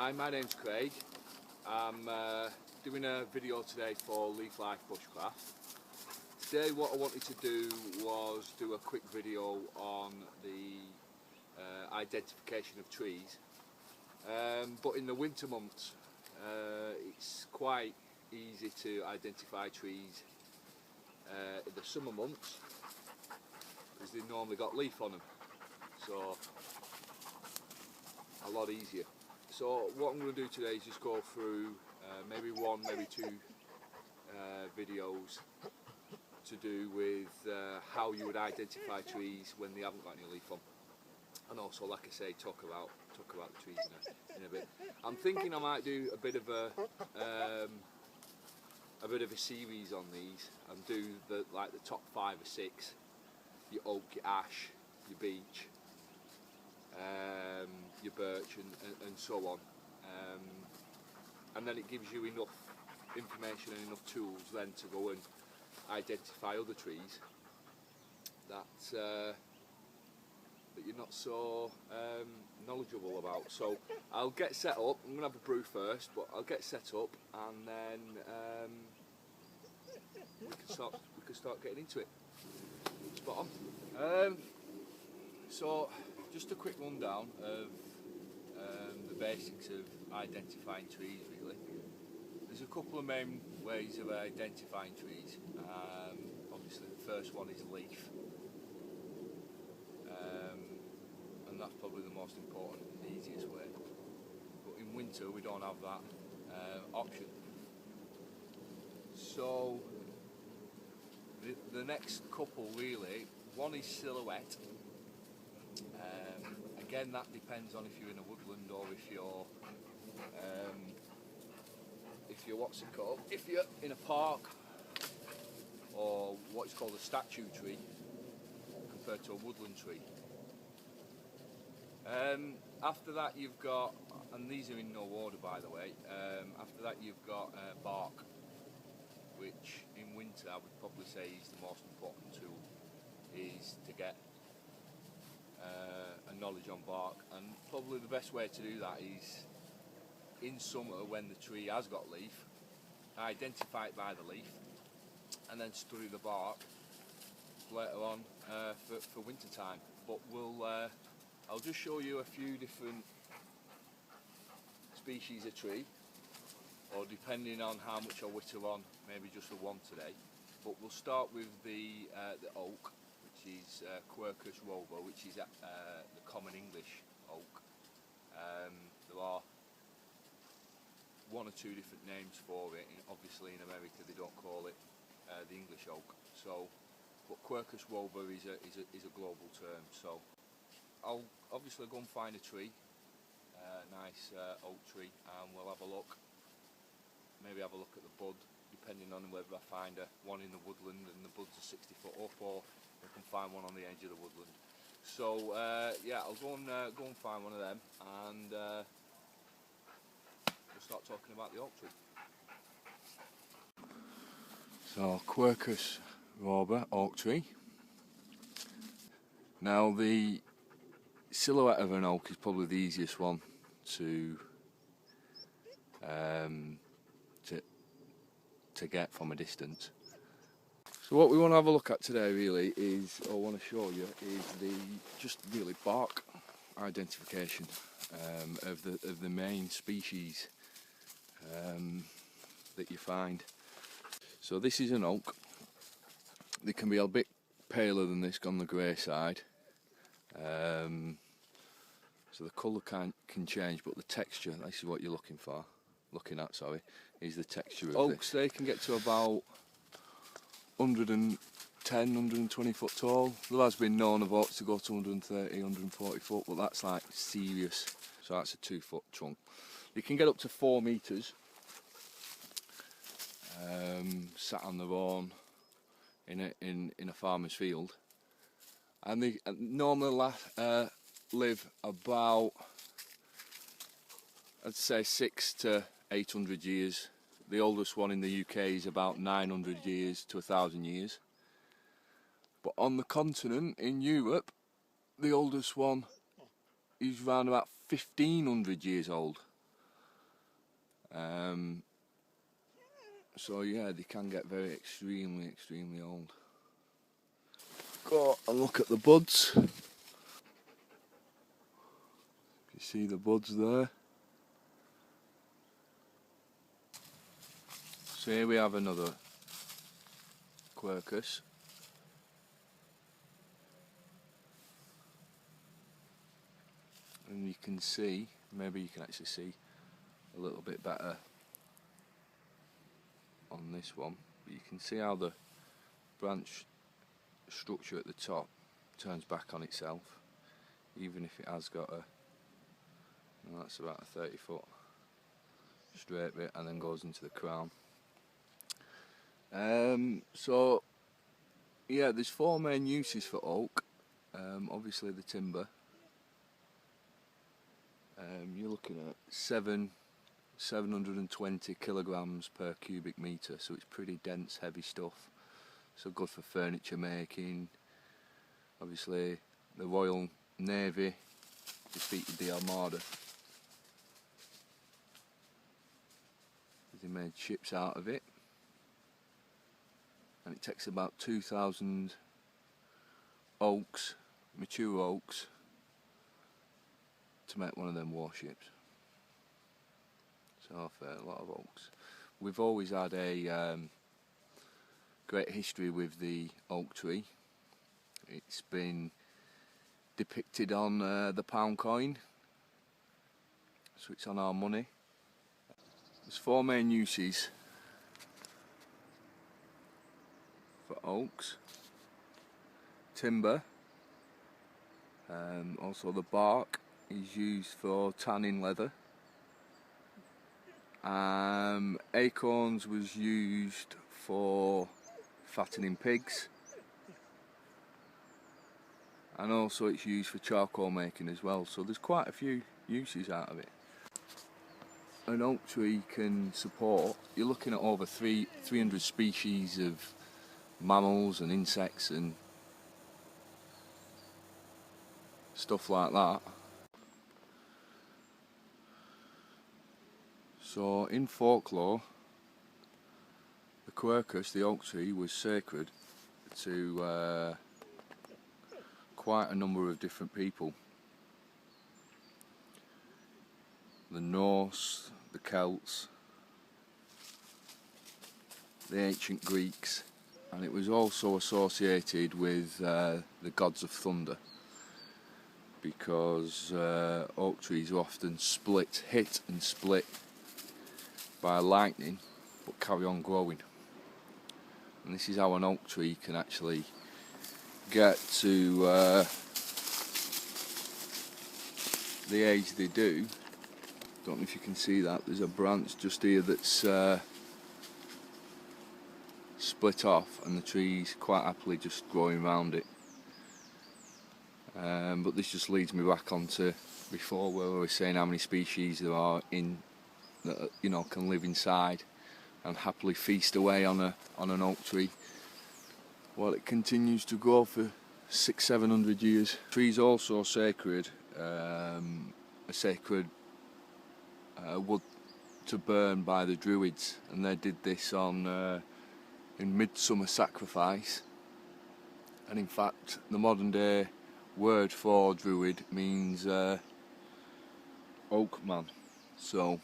Hi, my name's Craig. I'm doing a video today for Leaf Life Bushcraft. Today what I wanted to do was do a quick video on the identification of trees. But in the winter months it's quite easy to identify trees in the summer months because they've normally got leaf on them, so a lot easier. So what I'm going to do today is just go through maybe one, maybe two videos to do with how you would identify trees when they haven't got any leaf on, and also, like I say, talk about the trees in a bit. I'm thinking I might do a bit of a series on these and do the top 5 or 6: your oak, your ash, your beech, your birch, and so on, and then it gives you enough information and enough tools then to go and identify other trees that you're not so knowledgeable about. So I'll get set up. I'm going to have a brew first, but I'll get set up and then we can start getting into it. Spot on. So just a quick rundown of the basics of identifying trees, really. There's a couple of main ways of identifying trees. Obviously the first one is leaf, and that's probably the most important and easiest way. But in winter we don't have that option. So the next couple, really, one is silhouette. Again, that depends on if you're in a woodland or if you're what's it called? If you're in a park, or what's called a statue tree compared to a woodland tree. After that you've got, and these are in no order by the way, after that you've got bark, which in winter I would probably say is the most important tool, is to get a knowledge on bark. And probably the best way to do that is in summer, when the tree has got leaf, identify it by the leaf and then study the bark later on for winter time. But I'll just show you a few different species of tree, or depending on how much I whittle on, maybe just the one today. But we'll start with the oak, which is Quercus Robur, which is the common English oak. There are one or two different names for it. Obviously in America they don't call it the English oak. So, but Quercus Robur is a global term. So I'll obviously go and find a tree, nice oak tree, and we'll have a look. Maybe have a look at the bud, depending on whether I find one in the woodland and the buds are 60 foot up, or I can find one on the edge of the woodland. So yeah, I'll go and find one of them, and we'll start talking about the oak tree. So Quercus Robur oak tree. Now the silhouette of an oak is probably the easiest one to get from a distance. So what we want to have a look at today really is, or want to show you, is the just really bark identification of the main species that you find. So this is an oak. They can be a bit paler than this, on the grey side. So the colour can change, but the texture, this is what you're looking at, is the texture of oaks. They can get to about 110, 120 foot tall. There has been known of oaks to go to 130, 140 foot, but that's like serious. So that's a 2 foot trunk. They can get up to 4 metres, sat on their own in a farmer's field, and they normally live about, I'd say, 600 to 800 years. The oldest one in the UK is about 900 years to 1,000 years. But on the continent, in Europe, the oldest one is around about 1,500 years old. So yeah, they can get very extremely old. Go and look at the buds. You see the buds there. So here we have another Quercus. And you can see, maybe you can actually see a little bit better on this one, but you can see how the branch structure at the top turns back on itself, even if it has got a, well, that's about a 30-foot straight bit and then goes into the crown. So yeah, there's four main uses for oak. Obviously the timber. You're looking at 720 kilograms per cubic metre, so it's pretty dense, heavy stuff. So good for furniture making. Obviously the Royal Navy defeated the Armada. They made ships out of it. And it takes about 2,000 oaks, mature oaks, to make one of them warships. So a lot of oaks. We've always had a great history with the oak tree. It's been depicted on the pound coin, so it's on our money. There's four main uses for oaks. Timber, also the bark is used for tanning leather. Acorns was used for fattening pigs, and also it's used for charcoal making as well, so there's quite a few uses out of it. An oak tree can support, you're looking at over 300 species of mammals and insects and stuff like that. So in folklore, the Quercus, the oak tree, was sacred to quite a number of different people. The Norse, the Celts, the ancient Greeks, and it was also associated with the gods of thunder, because oak trees are often hit and split by lightning, but carry on growing. And this is how an oak tree can actually get to the age they do. Don't know if you can see that, there's a branch just here that's split off, and the tree's quite happily just growing around it. But this just leads me back onto before, where we were saying how many species there are in that, you know, can live inside and happily feast away on an oak tree while it continues to grow for 600-700 years. The tree's also sacred, a sacred wood to burn by the Druids, and they did this on in midsummer sacrifice. And in fact, the modern day word for Druid means oak man. So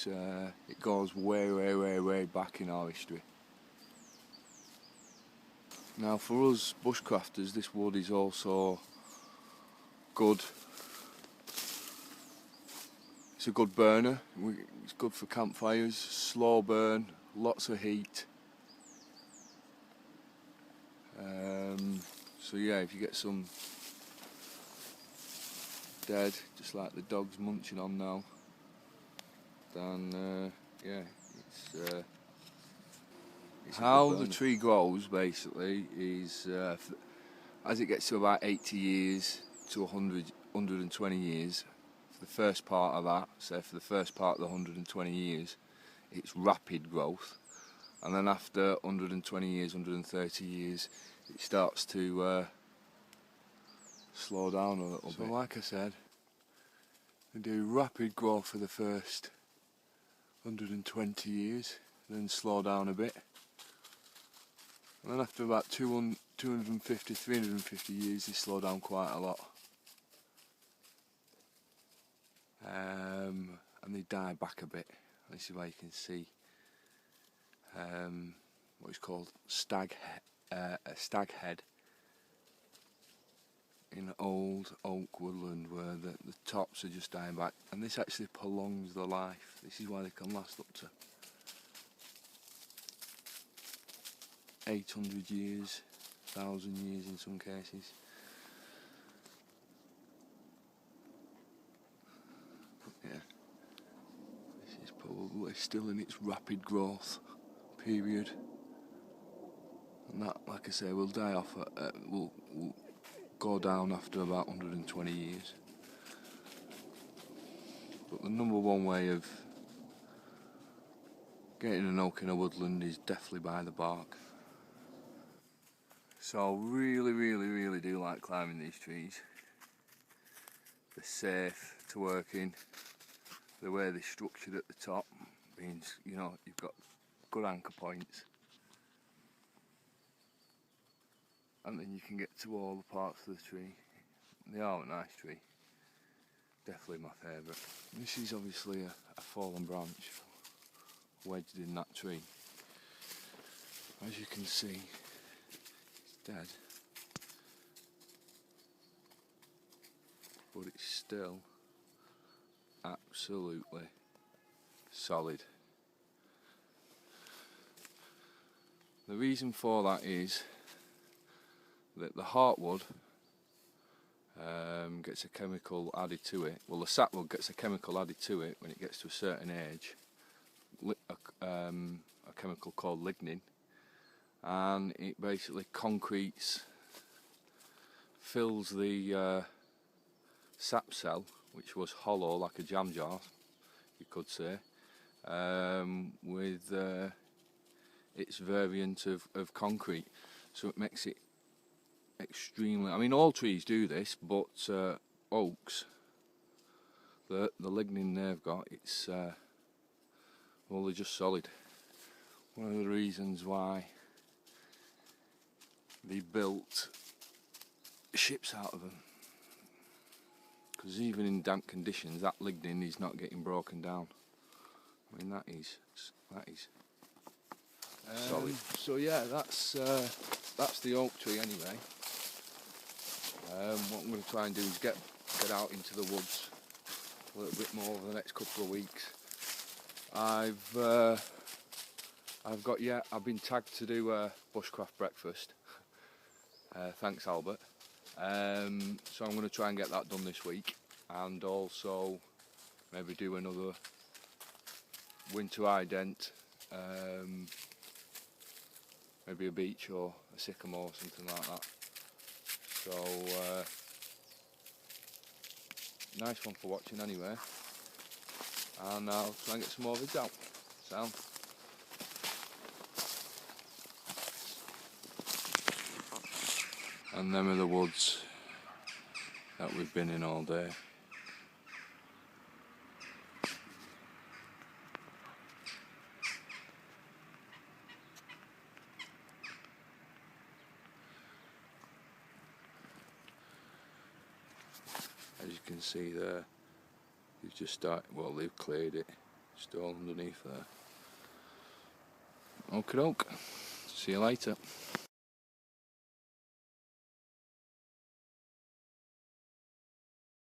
it goes way back in our history. Now for us bushcrafters, this wood is also good. It's a good burner. It's good for campfires, slow burn, lots of heat. So yeah, if you get some dead, just like the dog's munching on now, then yeah, it's how the tree grows basically is as it gets to about 80 years to 120 years, for the first part of that, so for the first part of the 120 years, it's rapid growth, and then after 120 years, 130 years, it starts to slow down a little bit. So like I said, They do rapid growth for the first 120 years, then slow down a bit. And then after about 250, 350 years, they slow down quite a lot. And they die back a bit. This is where you can see what is called a stag head in old oak woodland, where the tops are just dying back, and this actually prolongs the life. This is why they can last up to 800 years, 1,000 years in some cases. Yeah, this is probably still in its rapid growth period, and that, like I say, will die off. Will go down after about 120 years. But the number one way of getting an oak in a woodland is definitely by the bark. So really do like climbing these trees. They're safe to work in. The way they're structured at the top means, you know, you've got good anchor points, and then you can get to all the parts of the tree. They are a nice tree. Definitely my favourite. This is obviously a fallen branch wedged in that tree. As you can see, it's dead, but it's still absolutely solid. The reason for that is that the heartwood gets a chemical added to it. Well, the sapwood gets a chemical added to it when it gets to a certain age, a chemical called lignin, and it basically concretes, fills the sap cell, which was hollow like a jam jar, you could say, with its variant of concrete. So it makes it extremely, I mean, all trees do this, but oaks, the lignin they've got, it's well, they're just solid. One of the reasons why they built ships out of them, because even in damp conditions, that lignin is not getting broken down. I mean, that is solid. So yeah, that's the oak tree anyway. What I'm going to try and do is get out into the woods a little bit more over the next couple of weeks. I've been tagged to do a bushcraft breakfast. Thanks, Albert. So I'm going to try and get that done this week, and also maybe do another winter ident, maybe a beech or a sycamore or something like that. So nice one for watching anyway, and I'll try and get some more vids out. Sound. And them are the woods that we've been in all day. As you can see there, they've just started, well, they've cleared it, still underneath there. Okie doke, see you later.